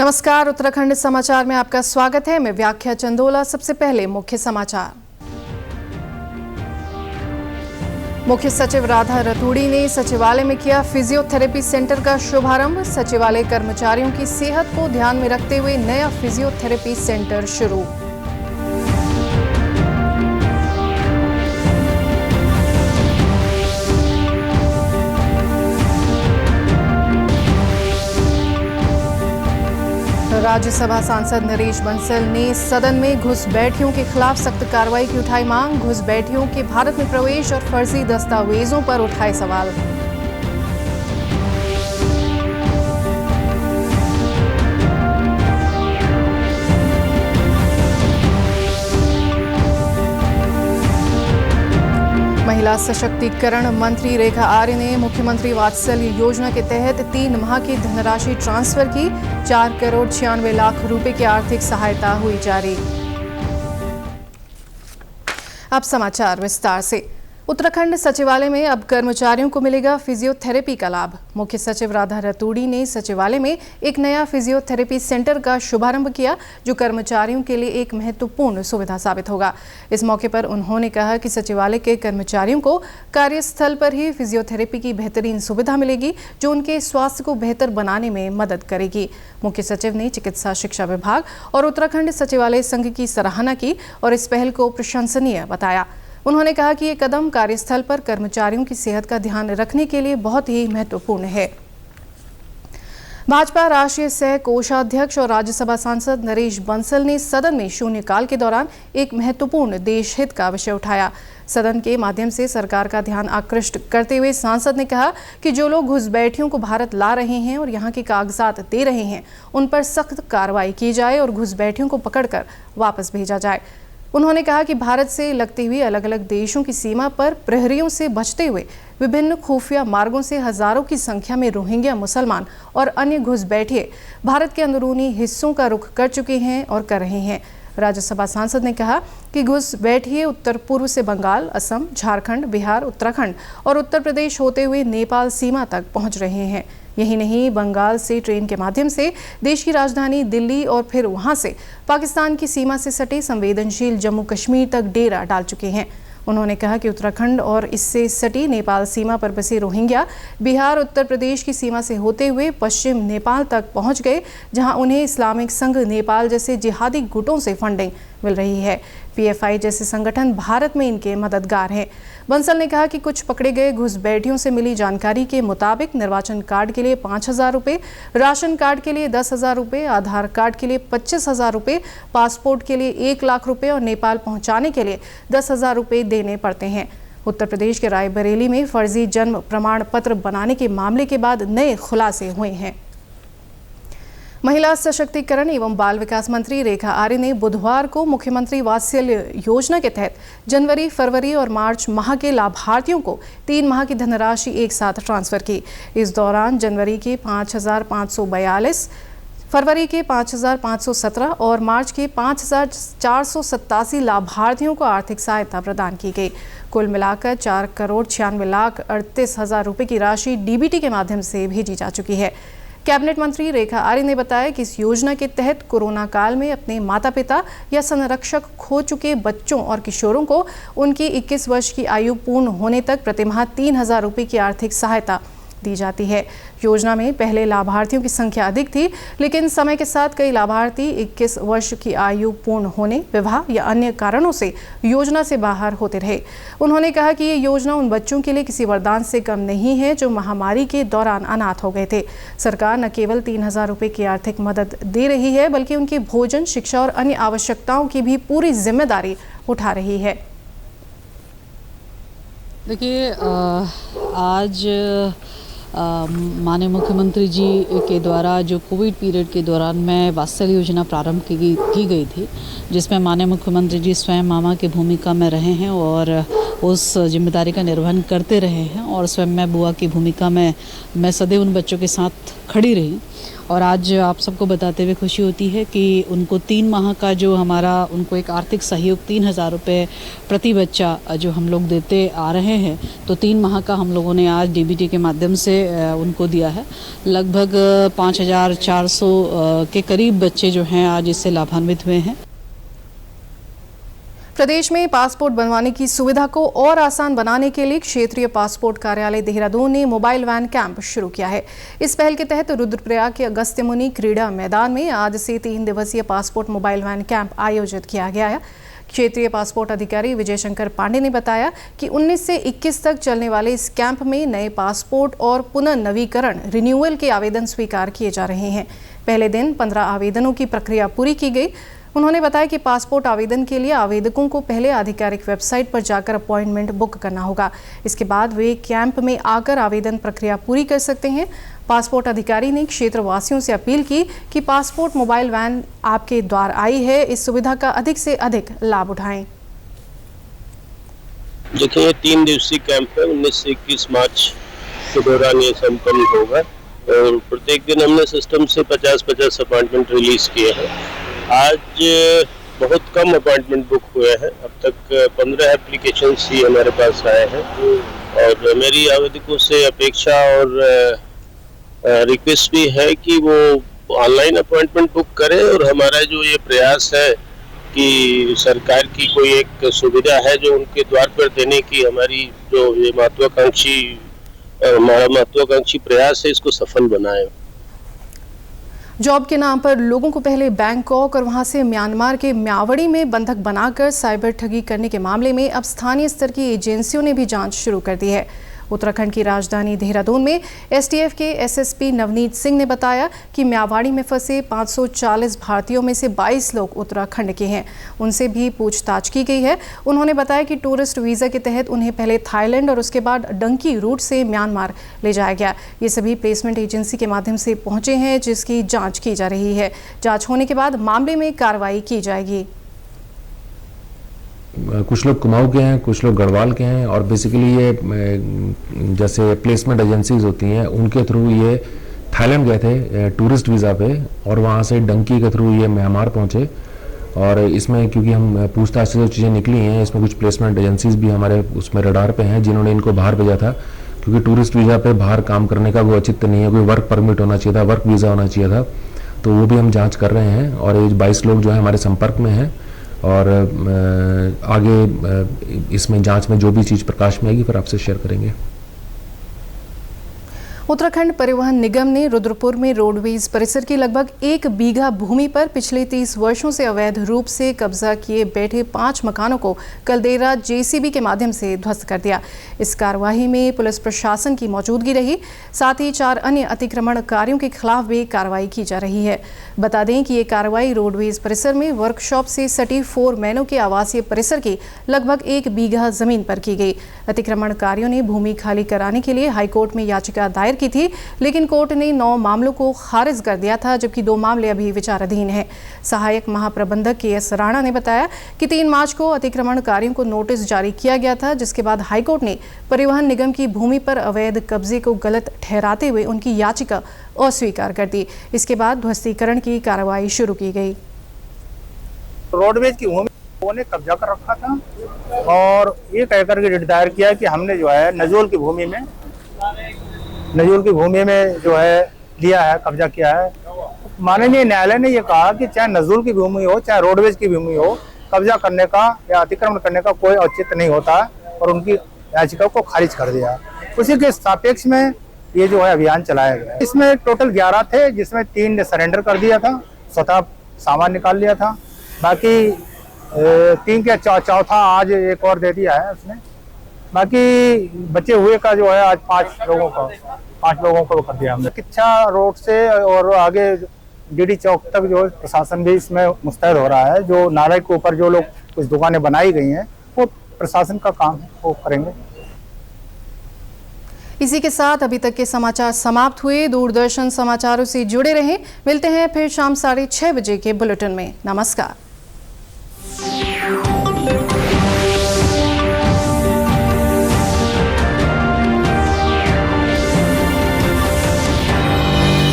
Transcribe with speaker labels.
Speaker 1: नमस्कार, उत्तराखंड समाचार में आपका स्वागत है। मैं व्याख्या चंदोला। सबसे पहले मुख्य समाचार। मुख्य सचिव राधा रतूड़ी ने सचिवालय में किया फिजियोथेरेपी सेंटर का शुभारंभ। सचिवालय कर्मचारियों की सेहत को ध्यान में रखते हुए नया फिजियोथेरेपी सेंटर शुरू। राज्यसभा सांसद नरेश बंसल ने सदन में घुसपैठियों के खिलाफ सख्त कार्रवाई की उठाई मांग। घुसपैठियों के भारत में प्रवेश और फर्जी दस्तावेजों पर उठाए सवाल। महिला सशक्तिकरण मंत्री रेखा आर्य ने मुख्यमंत्री वात्सल्य योजना के तहत 3 माह की धनराशि ट्रांसफर की। 4,96,00,000 रुपए की आर्थिक सहायता हुई जारी। अब समाचार विस्तार से। उत्तराखंड सचिवालय में अब कर्मचारियों को मिलेगा फिजियोथेरेपी का लाभ। मुख्य सचिव राधा रतूड़ी ने सचिवालय में एक नया फिजियोथेरेपी सेंटर का शुभारंभ किया, जो कर्मचारियों के लिए एक महत्वपूर्ण सुविधा साबित होगा। इस मौके पर उन्होंने कहा कि सचिवालय के कर्मचारियों को कार्यस्थल पर ही फिजियोथेरेपी की बेहतरीन सुविधा मिलेगी, जो उनके स्वास्थ्य को बेहतर बनाने में मदद करेगी। मुख्य सचिव ने चिकित्सा शिक्षा विभाग और उत्तराखंड सचिवालय संघ की सराहना की और इस पहल को प्रशंसनीय बताया। उन्होंने कहा कि ये कदम कार्यस्थल पर कर्मचारियों की सेहत का ध्यान रखने के लिए बहुत ही महत्वपूर्ण है। भाजपा राष्ट्रीय सह कोषाध्यक्ष और राज्यसभा सांसद नरेश बंसल ने सदन में शून्यकाल के दौरान एक महत्वपूर्ण देश हित का विषय उठाया। सदन के माध्यम से सरकार का ध्यान आकृष्ट करते हुए सांसद ने कहा कि जो लोग घुसपैठियों को भारत ला रहे हैं और यहाँ के कागजात दे रहे हैं, उन पर सख्त कार्रवाई की जाए और घुसपैठियों को पकड़कर वापस भेजा जाए। उन्होंने कहा कि भारत से लगती हुई अलग अलग देशों की सीमा पर प्रहरियों से बचते हुए विभिन्न खुफिया मार्गों से हजारों की संख्या में रोहिंग्या मुसलमान और अन्य घुसपैठिए भारत के अंदरूनी हिस्सों का रुख कर चुके हैं और कर रहे हैं। राज्यसभा सांसद ने कहा कि घुसपैठिए उत्तर पूर्व से बंगाल, असम, झारखंड, बिहार, उत्तराखंड और उत्तर प्रदेश होते हुए नेपाल सीमा तक पहुंच रहे हैं। यही नहीं, बंगाल से ट्रेन के माध्यम से देश की राजधानी दिल्ली और फिर वहां से पाकिस्तान की सीमा से सटे संवेदनशील जम्मू कश्मीर तक डेरा डाल चुके हैं। उन्होंने कहा कि उत्तराखंड और इससे सटी नेपाल सीमा पर बसे रोहिंग्या बिहार, उत्तर प्रदेश की सीमा से होते हुए पश्चिम नेपाल तक पहुंच गए, जहां उन्हें इस्लामिक संघ नेपाल जैसे जिहादी गुटों से फंडिंग मिल रही है। पीएफआई जैसे संगठन भारत में इनके मददगार हैं। बंसल ने कहा कि कुछ पकड़े गए घुसपैठियों से मिली जानकारी के मुताबिक निर्वाचन कार्ड के लिए 5,000 रुपये, राशन कार्ड के लिए 10,000 रुपये, आधार कार्ड के लिए 25,000 रुपये, पासपोर्ट के लिए 1 लाख रुपये और नेपाल पहुंचाने के लिए 10,000 रुपये देने पड़ते हैं। उत्तर प्रदेश के रायबरेली में फर्जी जन्म प्रमाण पत्र बनाने के मामले के बाद नए खुलासे हुए हैं। महिला सशक्तिकरण एवं बाल विकास मंत्री रेखा आर्य ने बुधवार को मुख्यमंत्री वात्सल्य योजना के तहत जनवरी, फरवरी और मार्च माह के लाभार्थियों को 3 माह की धनराशि एक साथ ट्रांसफर की। इस दौरान जनवरी के 5,542, फरवरी के 5,517 और मार्च के 5,487 लाभार्थियों को आर्थिक सहायता प्रदान की गई। कुल मिलाकर 4,96,38,000 रुपये की राशि डीबीटी के माध्यम से भेजी जा चुकी है। कैबिनेट मंत्री रेखा आर्य ने बताया कि इस योजना के तहत कोरोना काल में अपने माता पिता या संरक्षक खो चुके बच्चों और किशोरों को उनकी 21 वर्ष की आयु पूर्ण होने तक प्रतिमाह 3,000 रुपये की आर्थिक सहायता दी जाती है। योजना में पहले लाभार्थियों की संख्या अधिक थी, लेकिन समय के साथ कई लाभार्थी 21 वर्ष की आयु पूर्ण होने, विवाह या अन्य कारणों से योजना से बाहर होते रहे। उन्होंने कहा कि ये योजना उन बच्चों के लिए किसी वरदान से कम नहीं है जो महामारी के दौरान अनाथ हो गए थे। सरकार न केवल 3,000 रुपये की आर्थिक मदद दे रही है, बल्कि उनकी भोजन, शिक्षा और अन्य आवश्यकताओं की भी पूरी जिम्मेदारी उठा रही है।
Speaker 2: देखिए, आज माननीय मुख्यमंत्री जी के द्वारा जो कोविड पीरियड के दौरान में वात्सल्य योजना प्रारंभ की गई थी, जिसमें माननीय मुख्यमंत्री जी स्वयं मामा की भूमिका में रहे हैं और उस जिम्मेदारी का निर्वहन करते रहे हैं और स्वयं मैं बुआ की भूमिका में मैं सदैव उन बच्चों के साथ खड़ी रही। और आज आप सबको बताते हुए खुशी होती है कि उनको 3 माह का जो हमारा उनको एक आर्थिक सहयोग 3,000 रुपये प्रति बच्चा जो हम लोग देते आ रहे हैं, तो 3 माह का हम लोगों ने आज डीबीटी के माध्यम से उनको दिया है। लगभग 5,400 के करीब बच्चे जो हैं आज इससे लाभान्वित हुए हैं।
Speaker 1: प्रदेश में पासपोर्ट बनवाने की सुविधा को और आसान बनाने के लिए क्षेत्रीय पासपोर्ट कार्यालय देहरादून ने मोबाइल वैन कैंप शुरू किया है। इस पहल के तहत रुद्रप्रयाग के अगस्त्यमुनि क्रीड़ा मैदान में आज से 3 दिवसीय पासपोर्ट मोबाइल वैन कैंप आयोजित किया गया है। क्षेत्रीय पासपोर्ट अधिकारी विजय शंकर पांडे ने बताया कि 19 से 21 तक चलने वाले इस कैंप में नए पासपोर्ट और पुनर्नवीकरण रिन्यूअल के आवेदन स्वीकार किए जा रहे हैं। पहले दिन 15 आवेदनों की प्रक्रिया पूरी की गई। उन्होंने बताया कि पासपोर्ट आवेदन के लिए आवेदकों को पहले आधिकारिक वेबसाइट पर जाकर अपॉइंटमेंट बुक करना होगा। इसके बाद वे कैंप में आकर आवेदन प्रक्रिया पूरी कर सकते हैं। पासपोर्ट अधिकारी ने क्षेत्रवासियों से अपील की कि पासपोर्ट मोबाइल वैन आपके द्वार आई है, इस सुविधा का अधिक से अधिक लाभ उठाएं।
Speaker 3: देखिए, 3 दिवसीय कैंप है। 19 से 21 मार्च के दौरान ये संपन्न होगा और प्रत्येक दिन हमने सिस्टम से 50-50 अपॉइंटमेंट रिलीज किए हैं। आज बहुत कम अपॉइंटमेंट बुक हुए हैं। अब तक 15 एप्लीकेशंस ही हमारे पास आए हैं और मेरी आवेदकों से अपेक्षा और रिक्वेस्ट भी है कि वो ऑनलाइन अपॉइंटमेंट बुक करें और हमारा जो ये प्रयास है कि सरकार की कोई एक सुविधा है जो उनके द्वार पर देने की हमारी जो ये हमारा महत्वाकांक्षी प्रयास है, इसको सफल बनाएं।
Speaker 1: जॉब के नाम पर लोगों को पहले बैंकॉक और वहां से म्यांमार के म्यावड़ी में बंधक बनाकर साइबर ठगी करने के मामले में अब स्थानीय स्तर की एजेंसियों ने भी जांच शुरू कर दी है। उत्तराखंड की राजधानी देहरादून में एसटीएफ के एसएसपी नवनीत सिंह ने बताया कि म्यावाड़ी में फंसे 540 भारतीयों में से 22 लोग उत्तराखंड के हैं। उनसे भी पूछताछ की गई है। उन्होंने बताया कि टूरिस्ट वीज़ा के तहत उन्हें पहले थाईलैंड और उसके बाद डंकी रूट से म्यांमार ले जाया गया। ये सभी प्लेसमेंट एजेंसी के माध्यम से पहुंचे हैं, जिसकी जाँच की जा रही है। जाँच होने के बाद मामले में कार्रवाई की जाएगी।
Speaker 4: कुछ लोग कुमाऊं के हैं, कुछ लोग गढ़वाल के हैं और बेसिकली ये जैसे प्लेसमेंट एजेंसीज होती हैं उनके थ्रू ये थाईलैंड गए थे टूरिस्ट वीज़ा पे और वहाँ से डंकी के थ्रू ये म्यांमार पहुँचे। और इसमें क्योंकि हम पूछताछ से जो चीज़ें निकली हैं, इसमें कुछ प्लेसमेंट एजेंसीज भी हमारे उसमें रडार पे हैं जिन्होंने इनको बाहर भेजा था, क्योंकि टूरिस्ट वीज़ा पे बाहर काम करने का वो औचित्य नहीं है, कोई वर्क परमिट होना चाहिए था, वर्क वीज़ा होना चाहिए था। तो वो भी हम जाँच कर रहे हैं और ये 22 लोग जो है हमारे संपर्क में हैं और आगे इसमें जांच में जो भी चीज़ प्रकाश में आएगी फिर आपसे शेयर करेंगे।
Speaker 1: उत्तराखंड परिवहन निगम ने रुद्रपुर में रोडवेज परिसर की लगभग 1 बीघा भूमि पर पिछले 30 वर्षों से अवैध रूप से कब्जा किए बैठे 5 मकानों को कल देर रात जेसीबी के माध्यम से ध्वस्त कर दिया। इस कार्यवाही में पुलिस प्रशासन की मौजूदगी रही। साथ ही 4 अन्य अतिक्रमणकारियों के खिलाफ भी कार्रवाई की जा रही है। बता दें कि ये कार्रवाई रोडवेज परिसर में वर्कशॉप से सटी 4 मैनों के आवासीय परिसर की लगभग 1 बीघा जमीन पर की गई। अतिक्रमणकारियों ने भूमि खाली कराने के लिए हाईकोर्ट में याचिका दायर की थी, लेकिन कोर्ट ने 9 मामलों को खारिज कर दिया था, जबकि 2 मामले अभी विचाराधीन हैं। सहायक महाप्रबंधक के.एस. राणा ने बताया कि 3 मार्च को अतिक्रमणकारियों को नोटिस जारी किया गया था, जिसके बाद हाईकोर्ट ने परिवहन निगम की भूमि पर अवैध कब्जे को गलत ठहराते हुए उनकी याचिका अस्वीकार कर दी। इसके बाद ध्वस्तीकरण की कार्रवाई शुरू की गई।
Speaker 5: रोडवेज की भूमि लोगों ने कब्जा कर रखा था और ये कहकर के दायर किया कि हमने जो है नजोल की भूमि में जो है लिया है, कब्जा किया है। माननीय न्यायालय ने ये कहा कि चाहे नजूल की भूमि हो चाहे रोडवेज की भूमि हो, कब्जा करने का या अतिक्रमण करने का कोई औचित्य नहीं होता और उनकी याचिका को खारिज कर दिया। उसी के सापेक्ष में ये जो है अभियान चलाया गया। इसमें टोटल 11 थे, जिसमें 3 ने सरेंडर कर दिया था, स्वतः सामान निकाल लिया था। बाकी 3 के चौथा आज एक और दे दिया है उसने। बाकी बचे हुए का जो है आज 5 लोगों को कर दिया हमने। किच्छा रोड से और आगे डीडी चौक तक जो प्रशासन भी इसमें मुस्तैद हो रहा है। जो नाले के ऊपर जो लोग कुछ दुकानें बनाई गई हैं वो प्रशासन का काम है, वो करेंगे।
Speaker 1: इसी के साथ अभी तक के समाचार समाप्त हुए। दूरदर्शन समाचारों से जुड़े रहें। मिलते हैं फिर शाम 6:30 बजे के बुलेटिन में। नमस्कार।